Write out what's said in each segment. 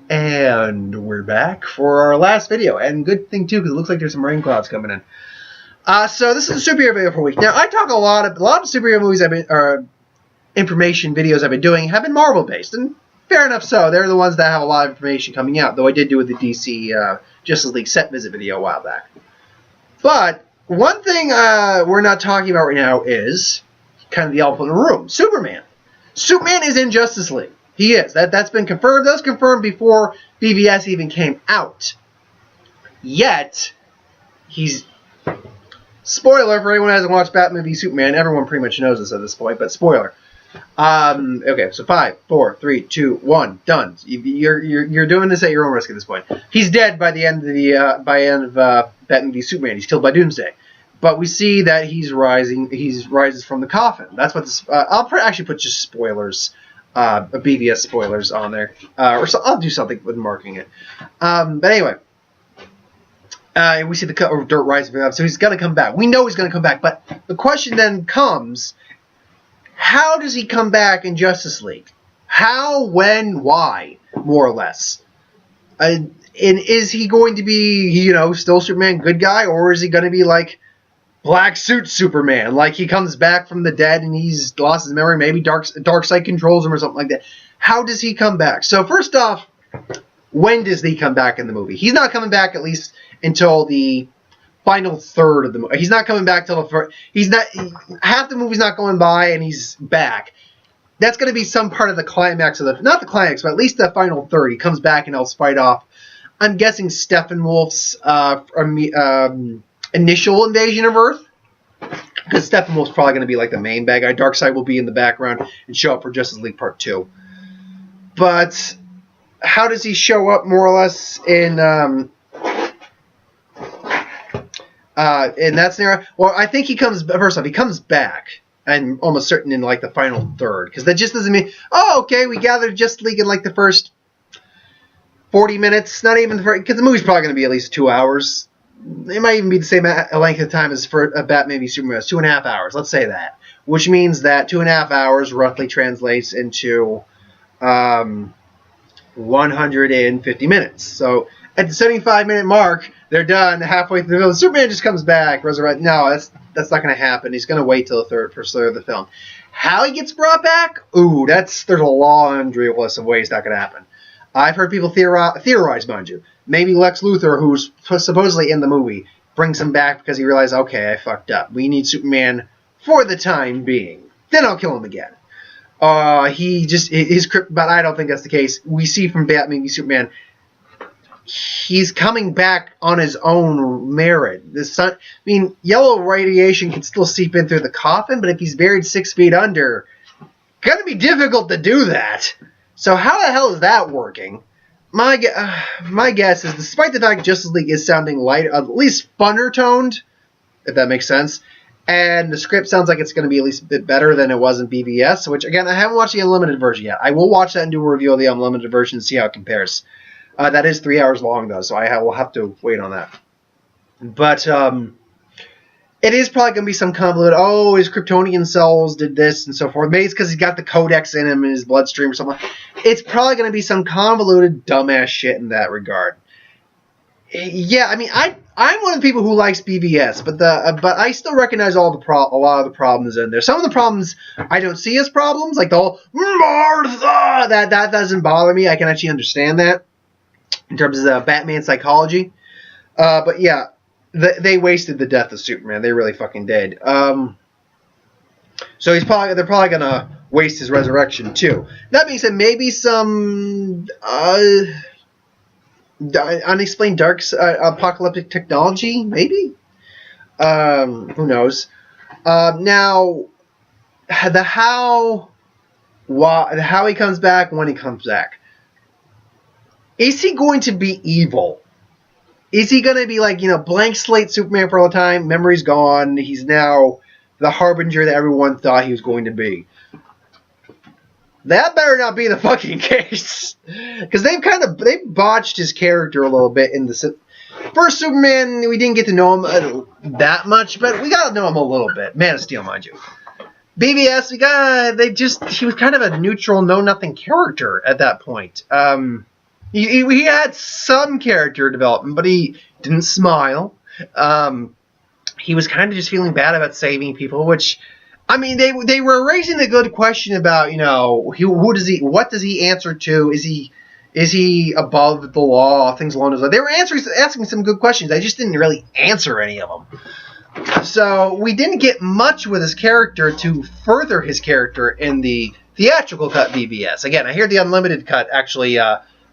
And we're back for our last video. And good thing, too, because it looks like there's some rain clouds coming in. So this is a superhero video for a week. Now, I talk a lot of superhero movies or information videos I've been doing have been Marvel-based. And fair enough so. They're the ones that have a lot of information coming out. Though I did do with the DC Justice League set visit video a while back. But one thing we're not talking about right now is kind of the elephant in the room. Superman. Superman is in Justice League. He is. That's been confirmed. That was confirmed before BVS even came out. Yet, he's... Spoiler for anyone who hasn't watched Batman v Superman. Everyone pretty much knows this at this point, but spoiler. Okay, so 5, 4, 3, 2, 1, done. You're doing this at your own risk at this point. He's dead by the end of Batman v Superman. He's killed by Doomsday. But we see that he's rising. He rises from the coffin. That's what this... I'll actually put just spoilers... BVS spoilers on there, or so I'll do something with marking it. But anyway, we see the dirt rising from up, so he's gonna come back. We know he's gonna come back, but the question then comes: how does he come back in Justice League? How, when, why, more or less? And is he going to be, still Superman, good guy, or is he going to be like Black Suit Superman, like he comes back from the dead and he's lost his memory, maybe Darkseid controls him or something like that. How does he come back? So first off, when does he come back in the movie? He's not coming back at least until the final third of the movie. He's not coming back till the first. Half the movie's not going by and he's back. That's going to be some part of the climax of not the climax, but at least the final third. He comes back and helps fight off, I'm guessing, Steppenwolf's initial invasion of Earth, because Steppenwolf's probably going to be like the main bad guy. Darkseid will be in the background and show up for Justice League Part 2. But how does he show up more or less in that scenario? Well, I think he comes, first off, he comes back. I'm almost certain in like the final third, because that just doesn't mean, oh, okay, we gathered Justice League in like the first 40 minutes, not even the first, because the movie's probably going to be at least 2 hours. It might even be the same length of time as for Batman v Superman. 2.5 hours, let's say that. Which means that 2.5 hours roughly translates into 150 minutes. So at the 75-minute mark, they're done halfway through the film. Superman just comes back, resurrect. No, that's not going to happen. He's going to wait till the first third of the film. How he gets brought back? Ooh, there's a laundry list of ways that could happen. I've heard people theorize, mind you. Maybe Lex Luthor, who's supposedly in the movie, brings him back because he realized, okay, I fucked up. We need Superman for the time being. Then I'll kill him again. But I don't think that's the case. We see from Batman v Superman, he's coming back on his own merit. The sun, yellow radiation can still seep in through the coffin, but if he's buried 6 feet under, gonna be difficult to do that. So how the hell is that working? My guess is, despite the fact Justice League is sounding light, at least funner toned, if that makes sense, and the script sounds like it's going to be at least a bit better than it was in BVS, which, again, I haven't watched the Unlimited version yet. I will watch that and do a review of the Unlimited version and see how it compares. That is 3 hours long, though, so I will have to wait on that. But it is probably going to be some convoluted, his Kryptonian cells did this and so forth. Maybe it's because he's got the codex in him in his bloodstream or something. It's probably going to be some convoluted, dumbass shit in that regard. Yeah, I'm one of the people who likes BVS, but I still recognize a lot of the problems in there. Some of the problems I don't see as problems, like the whole Martha, that doesn't bother me. I can actually understand that in terms of Batman psychology. But yeah, they wasted the death of Superman. They really fucking did. So they're probably gonna waste his resurrection too. That being said, maybe some unexplained dark apocalyptic technology, maybe. Who knows? Now, the how he comes back, when he comes back. Is he going to be evil? Is he going to be like, blank slate Superman for all the time? Memory's gone. He's now the harbinger that everyone thought he was going to be. That better not be the fucking case. Because they've botched his character a little bit in the first Superman. We didn't get to know him that much, but we got to know him a little bit. Man of Steel, mind you. BVS, he was kind of a neutral, know-nothing character at that point. He had some character development, but he didn't smile. He was kind of just feeling bad about saving people, which, I mean, they were raising the good question about, you know, what does he answer to? Is he above the law? Things along those lines. They were asking some good questions. I just didn't really answer any of them. So we didn't get much with his character to further his character in the theatrical cut BVS. Again, I hear the unlimited cut, actually,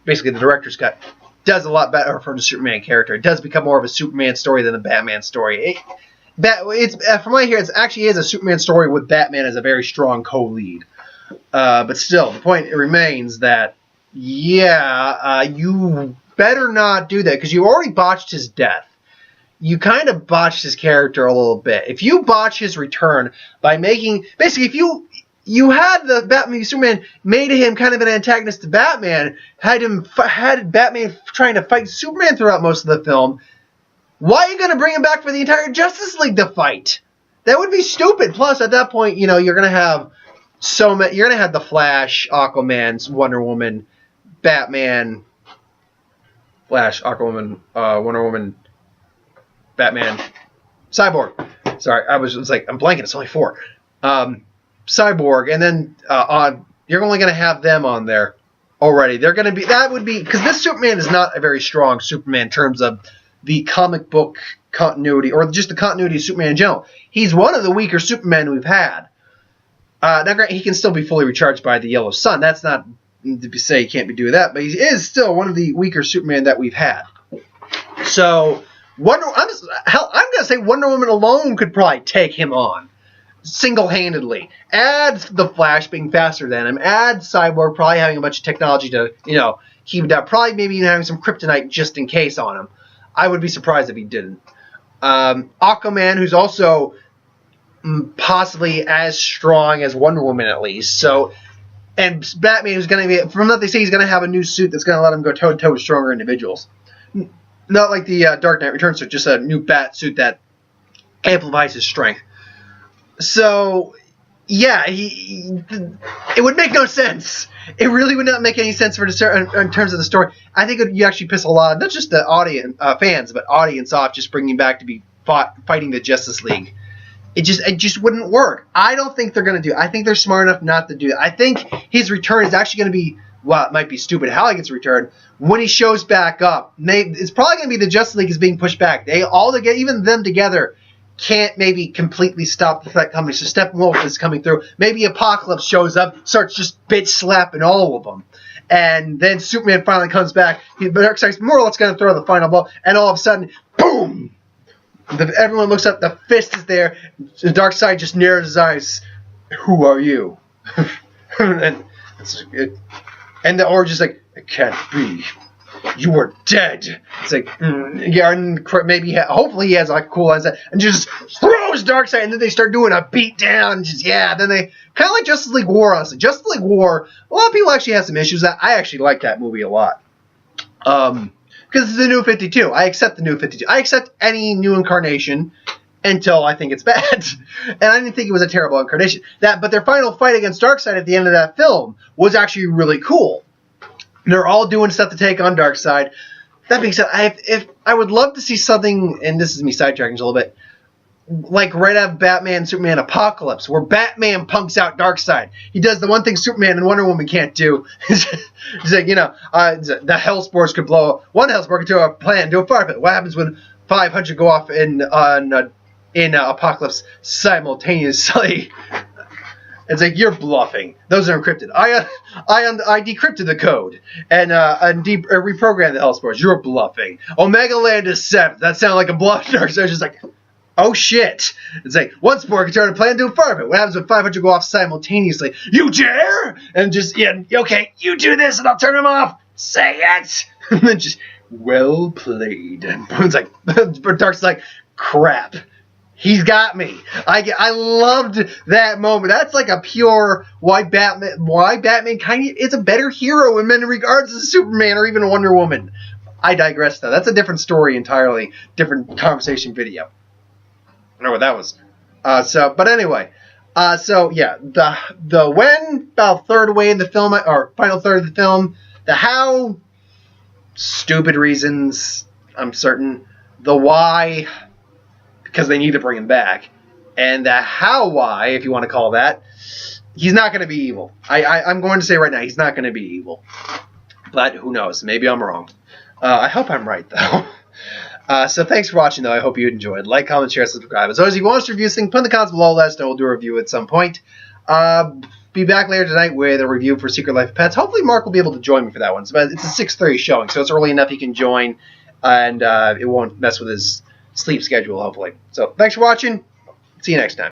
basically the director's cut, does a lot better for the Superman character. It does become more of a Superman story than a Batman story. From what I hear, it actually is a Superman story with Batman as a very strong co-lead. But still, the point remains that, yeah, you better not do that, because you already botched his death. You kind of botched his character a little bit. If you botch his return by making... Basically, if you had the Batman Superman made him kind of an antagonist to Batman, had Batman trying to fight Superman throughout most of the film, why are you going to bring him back for the entire Justice League to fight? That would be stupid. Plus, at that point, you know, you're going to have you're going to have the Flash, Aquaman, Wonder Woman, Batman, Flash, Aquaman, Wonder Woman, Batman, Cyborg. Sorry, I'm blanking. It's only 4. Cyborg, and then you're only going to have them on there already. They're going to be, that would be, because this Superman is not a very strong Superman in terms of the comic book continuity, or just the continuity of Superman in general. He's one of the weaker Supermen we've had. Now, he can still be fully recharged by the Yellow Sun. That's not to say he can't be doing that, but he is still one of the weaker Superman that we've had. So, I'm going to say Wonder Woman alone could probably take him on. Single-handedly. Add the Flash being faster than him. Add Cyborg probably having a bunch of technology to, you know, keep him down. Probably maybe even having some kryptonite just in case on him. I would be surprised if he didn't. Aquaman, who's also possibly as strong as Wonder Woman at least. So, and Batman, who's going to be, from what they say, he's going to have a new suit that's going to let him go toe-to-toe with stronger individuals. Not like the Dark Knight Returns suit, just a new bat suit that amplifies his strength. So, yeah, it would make no sense. It really would not make any sense in terms of the story. I think you actually piss a lot, not just the audience, fans, but audience off just bringing back to be fighting the Justice League. It just wouldn't work. I don't think they're going to do it. I think they're smart enough not to do it. I think his return is actually going to be, well, it might be stupid how he gets returned. When he shows back up, it's probably going to be the Justice League is being pushed back. Even them together, can't maybe completely stop the threat coming. So Steppenwolf is coming through. Maybe Apocalypse shows up, starts just bitch slapping all of them. And then Superman finally comes back. Darkseid's more or less going to throw the final blow. And all of a sudden, boom! Everyone looks up. The fist is there. The Darkseid just narrows his eyes. Who are you? And the Orig's like, it can't be. You are dead. It's like, yeah, and maybe, hopefully he has like a cool line and just throws Darkseid, and then they start doing a beat down. Then they kind of like Justice League War, honestly. Justice League War, a lot of people actually have some issues. I actually like that movie a lot. Because it's the New 52. I accept the New 52. I accept any new incarnation until I think it's bad. And I didn't think it was a terrible incarnation. But their final fight against Darkseid at the end of that film was actually really cool. They're all doing stuff to take on Darkseid. That being said, I would love to see something, and this is me sidetracking a little bit, like right out of Batman, Superman, Apocalypse, where Batman punks out Darkseid. He does the one thing Superman and Wonder Woman can't do. He's like, you know, the Hellspores could blow one Hellspore could do a plan, do a fire pit. What happens when 500 go off in Apocalypse simultaneously? It's like, you're bluffing. Those are encrypted. I decrypted the code and reprogrammed the Hellspores. You're bluffing. Omega Land is 7. That sounded like a bluff. Darkseid's just like, oh shit. It's like, one spore can turn a plan into a fire pit. What happens when 500 go off simultaneously? You dare? And just, yeah, okay, you do this and I'll turn them off. Say it. And then just, well played. And it's like, Darkseid's like, crap. He's got me. I loved that moment. That's like a pure why Batman kind of is a better hero in many regards to Superman or even Wonder Woman. I digress though. That's a different story entirely. Different conversation video. I don't know what that was. But anyway. So yeah, the when, about third way in the film, or final third of the film, the how, stupid reasons, I'm certain. The why, because they need to bring him back. And the how why, if you want to call that, he's not going to be evil. I'm going to say right now, he's not going to be evil. But who knows? Maybe I'm wrong. I hope I'm right, though. So thanks for watching, though. I hope you enjoyed. Like, comment, share, subscribe. As always, if you want us to review this thing, put in the comments below. Let us know. We'll do a review at some point. Be back later tonight with a review for Secret Life of Pets. Hopefully Mark will be able to join me for that one. It's a 6:30 showing, so it's early enough he can join, and it won't mess with his sleep schedule, hopefully. So thanks for watching. See you next time.